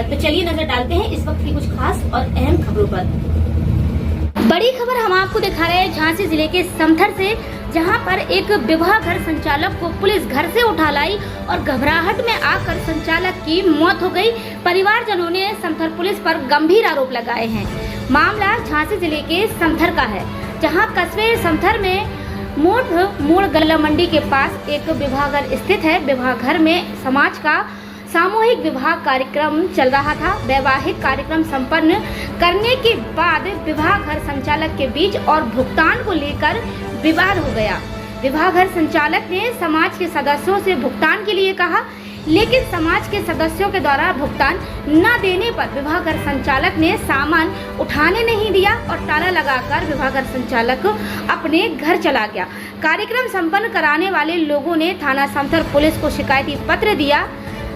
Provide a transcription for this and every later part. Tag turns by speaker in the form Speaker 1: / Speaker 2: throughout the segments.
Speaker 1: भारत। तो चलिए नजर डालते हैं इस वक्त की कुछ खास और अहम खबरों पर। बड़ी खबर हम आपको दिखा रहे हैं झांसी जिले के समथर से, जहां पर एक विवाह घर संचालक को पुलिस घर से उठा लाई और घबराहट में आकर संचालक की मौत हो गई। परिवारजनों ने समथर पुलिस पर गंभीर आरोप लगाए हैं। मामला झांसी जिले के समथर का है, जहां कस्बे समथर में मोड़ गल्ला मंडी के पास एक विवाह घर स्थित है। विवाह घर में समाज का सामूहिक विवाह कार्यक्रम चल रहा था। वैवाहिक कार्यक्रम संपन्न करने के बाद विवाह घर संचालक के बीच और भुगतान को लेकर विवाद हो गया। विवाह घर संचालक ने समाज के सदस्यों से भुगतान के लिए कहा, लेकिन समाज के सदस्यों के द्वारा भुगतान न देने पर विवाह घर संचालक ने सामान उठाने नहीं दिया और ताला लगाकर विवाह घर संचालक अपने घर चला गया। कार्यक्रम संपन्न कराने वाले लोगों ने थाना समथर पुलिस को शिकायती पत्र दिया।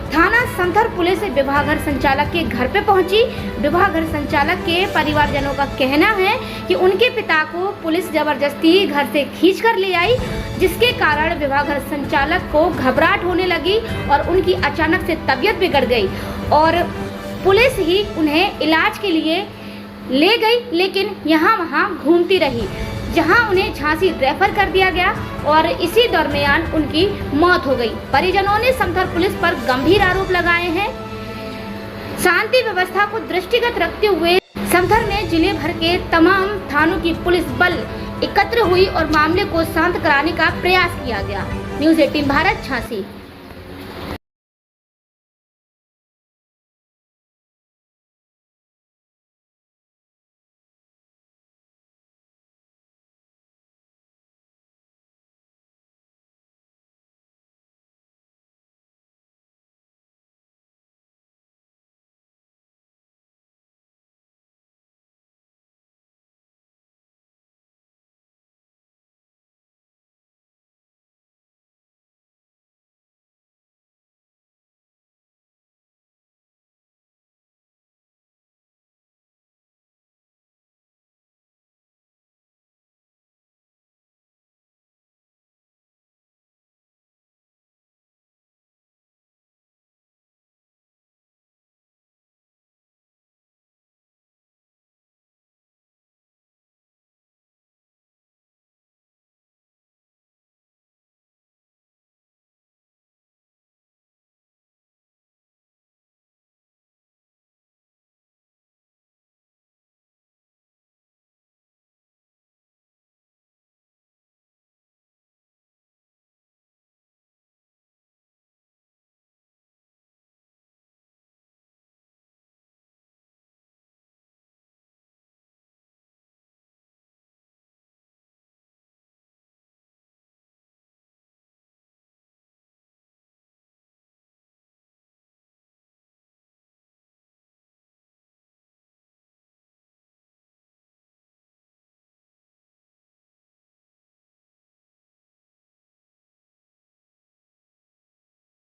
Speaker 1: थाना समथर पुलिस विवाह घर संचालक के घर पे पहुंची। विवाह घर संचालक के परिवारजनों का कहना है कि उनके पिता को पुलिस जबरदस्ती घर से खींच कर ले आई, जिसके कारण विवाह घर संचालक को घबराहट होने लगी और उनकी अचानक से तबीयत बिगड़ गई और पुलिस ही उन्हें इलाज के लिए ले गई, लेकिन यहाँ वहाँ घूमती रही, जहां उन्हें झांसी रेफर कर दिया गया और इसी दरमियान उनकी मौत हो गई। परिजनों ने समथर पुलिस पर गंभीर आरोप लगाए हैं। शांति व्यवस्था को दृष्टिगत रखते हुए समथर में जिले भर के तमाम थानों की पुलिस बल एकत्र हुई और मामले को शांत कराने का प्रयास किया गया। न्यूज़ 18 भारत, झांसी।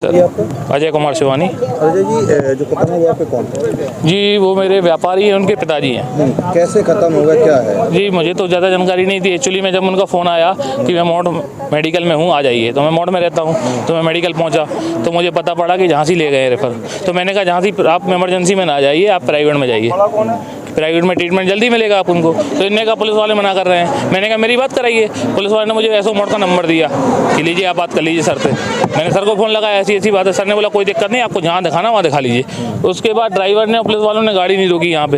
Speaker 2: अजय कुमार शिवानी।
Speaker 3: अजय जी, जो खत्म हुआ पे कौन था?
Speaker 2: जी वो मेरे व्यापारी हैं, उनके पिताजी हैं।
Speaker 3: कैसे खत्म होगा, क्या है?
Speaker 2: जी मुझे तो ज़्यादा जानकारी नहीं थी। एक्चुअली में जब उनका फ़ोन आया कि मैं मोड़ मेडिकल में हूँ, आ जाइए, तो मैं मोड़ में रहता हूँ, तो मैं मेडिकल पहुँचा तो मुझे पता पड़ा कि झांसी ले गए रेफर। तो मैंने कहा झांसी आप इमरजेंसी में ना जाइए, आप प्राइवेट में जाइए, प्राइवेट में ट्रीटमेंट जल्दी मिलेगा आप उनको। तो इनने कहा पुलिस वाले मना कर रहे हैं। मैंने कहा मेरी बात कराइए। पुलिस वाले ने मुझे एसओ मोड़ का नंबर दिया कि लीजिए आप बात कर लीजिए सर से। मैंने सर को फ़ोन लगाया, ऐसी ऐसी बात है। सर ने बोला कोई दिक्कत नहीं, आपको जहाँ दिखाना वहाँ दिखा लीजिए। उसके बाद ड्राइवर ने, पुलिस वालों ने गाड़ी नहीं रोकी, यहाँ पे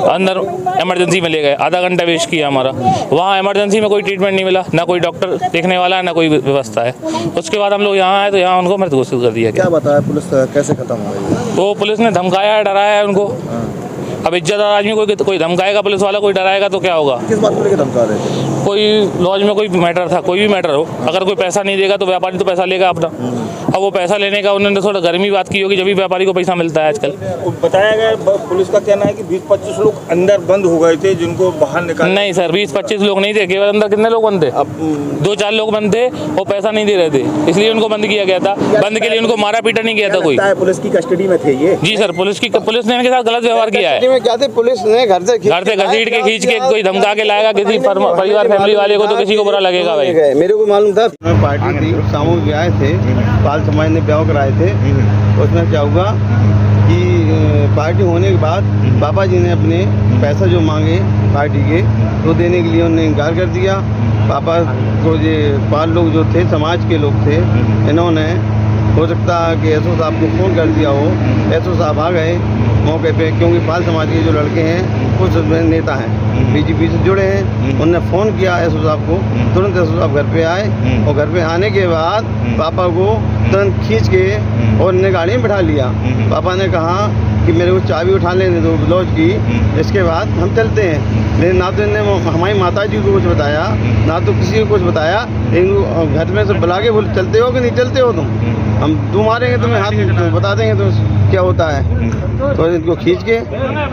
Speaker 2: अंदर इमरजेंसी में ले गए। आधा घंटा वेस्ट किया हमारा। वहाँ इमरजेंसी में कोई ट्रीटमेंट नहीं मिला, ना कोई डॉक्टर देखने वाला, ना कोई व्यवस्था है। उसके बाद हम लोग यहाँ आए तो यहाँ उनको मृत घोषित कर दिया।
Speaker 3: क्या बताया पुलिस, कैसे खत्म हुआ?
Speaker 2: तो पुलिस ने धमकाया है, डराया है उनको। अब इज्जतदार आदमी कोई धमकाएगा, पुलिस वाला कोई डराएगा तो क्या होगा?
Speaker 3: किस बात को लेकर धमका रहे थे?
Speaker 2: कोई लॉज में कोई मैटर था, कोई भी मैटर हो, अगर कोई पैसा नहीं देगा तो व्यापारी तो पैसा लेगा अपना। अब वो पैसा लेने का उन्होंने थोड़ा गर्मी बात की होगी, जब भी व्यापारी को पैसा मिलता है आजकल।
Speaker 4: बताया गया, पुलिस का कहना है कि 20-25 लोग अंदर बंद हो गए थे, जिनको बाहर निकाल।
Speaker 2: नहीं सर, 20-25 लोग नहीं थे, केवल अंदर कितने लोग बंद थे? अब 2-4 लोग बंद थे, वो पैसा नहीं दे रहे थे, इसलिए उनको बंद किया गया था। बंद के लिए उनको मारा पीटा नहीं किया था कोई।
Speaker 3: पुलिस की कस्टडी में थे ये?
Speaker 2: जी सर, पुलिस ने इनके साथ गलत व्यवहार किया है।
Speaker 3: क्या थे? पुलिस ने घर से
Speaker 2: घसीट के खींच के कोई धमका के लाएगा किसी परिवार फैमिली वाले को, तो किसी को बुरा लगेगा भाई।
Speaker 3: मेरे को मालूम था पार्टी थी, सामूहिक ब्याह थे, पाल समाज ने ब्याह कराए थे। उसमें क्या हुआ कि पार्टी होने के बाद पापा जी ने अपने पैसा जो मांगे पार्टी के तो देने के लिए उन्होंने इनकार कर दिया। पापा को ये 5 लोग जो थे समाज के लोग थे, इन्होंने हो सकता है कि एसओ साहब को फ़ोन कर दिया हो। एसओ साहब आ गए मौके पे, क्योंकि पाल समाज के जो लड़के हैं कुछ नेता हैं, बीजेपी से जुड़े हैं। उन्होंने फ़ोन किया एसओ साहब को, तुरंत एसओ साहब घर पे आए और घर पे आने के बाद पापा को तुरंत खींच के और उन्होंने गाड़ी में बिठा लिया। पापा ने कहा कि मेरे को चाबी उठा लेने दो लॉज की, इसके बाद हम चलते हैं। लेकिन ना तो इन्होंने हमारी माता जी को कुछ बताया, ना तो किसी को कुछ बताया। लेकिन घर में से बुला के बोले चलते हो कि नहीं चलते हो तुम, हम तुम मारेंगे तुम्हें, हाथ तो बता देंगे तो क्या होता है। तो इनको खींच के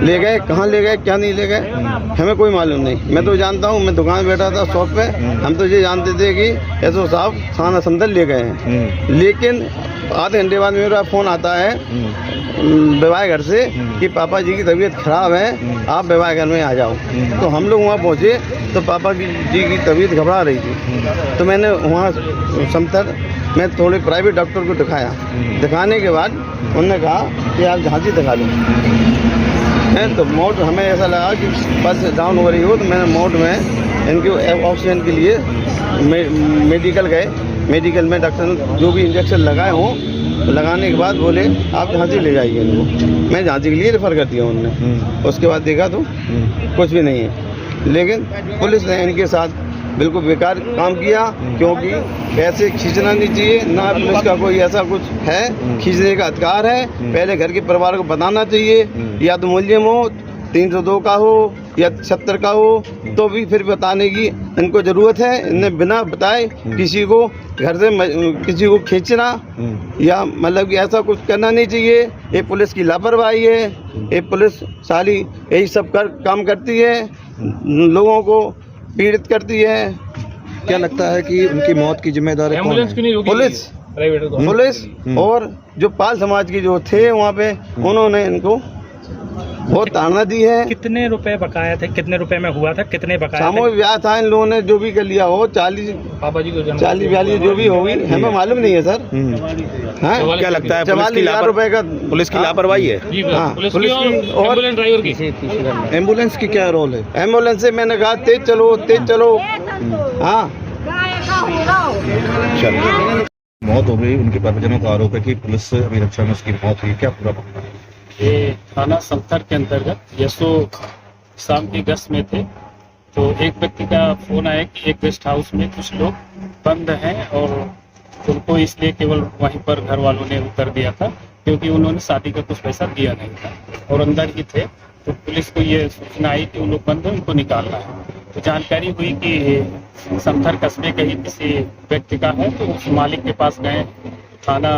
Speaker 3: ले गए, कहाँ ले गए क्या नहीं ले गए हमें कोई मालूम नहीं। मैं तो जानता हूँ, मैं दुकान में बैठा था शॉप पे, हम तो ये जानते थे कि एसओ साहब थाना समदल ले गए हैं। लेकिन आधे घंटे बाद मेरा फ़ोन आता है विवाह घर से कि पापा जी की तबीयत खराब है, आप विवाह घर में आ जाओ। तो हम लोग वहाँ पहुँचे तो पापा जी की तबीयत घबरा रही थी। तो मैंने वहाँ समथर मैं थोड़े प्राइवेट डॉक्टर को दिखाया। दिखाने के बाद उन्होंने कहा कि आप झांसी दिखा लो। तो मोड हमें ऐसा लगा कि बस डाउन हो रही हो, तो मैंने मोड में इनके ऑक्सीजन के लिए मेडिकल गए। मेडिकल में डॉक्टर ने जो भी इंजेक्शन लगाए हों, लगाने के बाद बोले आप झांसी ले जाइए इनको। मैं झांसी के लिए रेफ़र कर दिया उन्होंने। उसके बाद देखा तो कुछ भी नहीं है। लेकिन पुलिस ने इनके साथ बिल्कुल बेकार काम किया, क्योंकि पैसे खींचना नहीं चाहिए, ना पुलिस का कोई ऐसा कुछ है खींचने का अधिकार है। पहले घर के परिवार को बताना चाहिए, या तो मुलजिम हो 302 का हो या 76 का हो, तो भी फिर बताने की इनको ज़रूरत है। इन्हें बिना बताए किसी को घर से किसी को खींचना या मतलब कि ऐसा कुछ करना नहीं चाहिए। ये पुलिस की लापरवाही है। ये पुलिस साली यही सब काम करती है, लोगों को पीड़ित करती है।
Speaker 5: क्या लगता है कि उनकी मौत की जिम्मेदारी कौन है?
Speaker 3: पुलिस और जो पाल समाज के जो थे वहाँ पे, उन्होंने इनको बहुत ताड़ना दी है।
Speaker 6: कितने रुपए बकाया थे, कितने रुपए में हुआ था, कितने बकाया
Speaker 3: सामूहिक ब्याह था, इन लोगों ने जो भी कर लिया हो 40-42 जो भी होगी हमें मालूम नहीं है सर। हाँ?
Speaker 5: क्या लगता है
Speaker 3: 44,000 रुपए का
Speaker 5: पुलिस की लापरवाही है?
Speaker 3: हाँ, पुलिस की और
Speaker 2: ड्राइवर की।
Speaker 5: एम्बुलेंस की क्या रोल है?
Speaker 3: एम्बुलेंस से मैंने कहा तेज चलो तेज चलो। हाँ,
Speaker 5: मौत हो गई, उनके परिजनों का आरोप है कि पुलिस अभिरक्षा में उसकी मौत हुई, क्या पूरा मामला है?
Speaker 7: ये थाना समथर के अंतर्गत यशो शाम की गश्त में थे, तो एक व्यक्ति का फोन आया कि एक गेस्ट हाउस में कुछ लोग बंद हैं और उनको इसलिए केवल वहीं पर घर वालों ने उतर दिया था, क्योंकि उन्होंने शादी का कुछ पैसा दिया नहीं था और अंदर ही थे। तो पुलिस को ये सूचना आई कि उन लोग बंद हैं, उनको निकालना है। तो जानकारी हुई कि समथर कस्बे के ही किसी व्यक्ति का है, तो उस मालिक के पास गए, थाना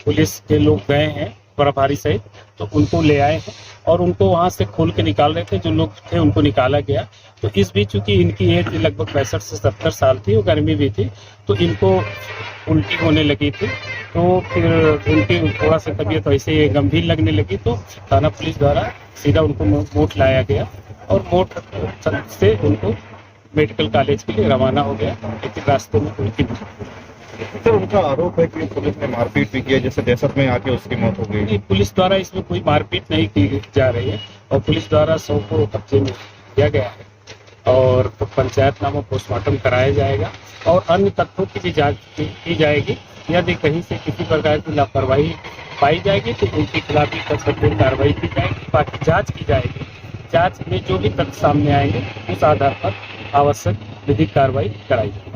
Speaker 7: पुलिस के लोग गए हैं प्रभारी सहित, तो उनको ले आए हैं और उनको वहां से खोल के निकाल रहे थे। जो लोग थे उनको निकाला गया। तो इस बीच चूंकि इनकी एज लगभग 65 से 70 साल थी और गर्मी भी थी, तो इनको उल्टी होने लगी थी। तो फिर उनकी थोड़ा सा तबीयत वैसे गंभीर लगने लगी, तो थाना पुलिस द्वारा सीधा उनको मोट लाया गया और मोट से उनको मेडिकल कॉलेज के लिए रवाना हो गया। लेकिन रास्ते में उनकी
Speaker 5: सर, उनका आरोप है कि पुलिस ने मारपीट भी किया, जैसे दहशत में आके उसकी मौत हो गई।
Speaker 7: पुलिस द्वारा इसमें कोई मारपीट नहीं की जा रही है और पुलिस द्वारा शव को कब्जे में किया गया है और तो पंचायतनामा पोस्टमार्टम कराया जाएगा और अन्य तथ्यों की भी जांच की जाएगी। यदि कहीं से किसी प्रकार की लापरवाही पाई जाएगी तो उनके खिलाफ भी कठोर कार्रवाई की जाएगी। बाकी जाँच की जाएगी, जाँच में जो भी तथ्य सामने आएंगे उस आधार पर आवश्यक विधिक कार्रवाई कराई जाएगी।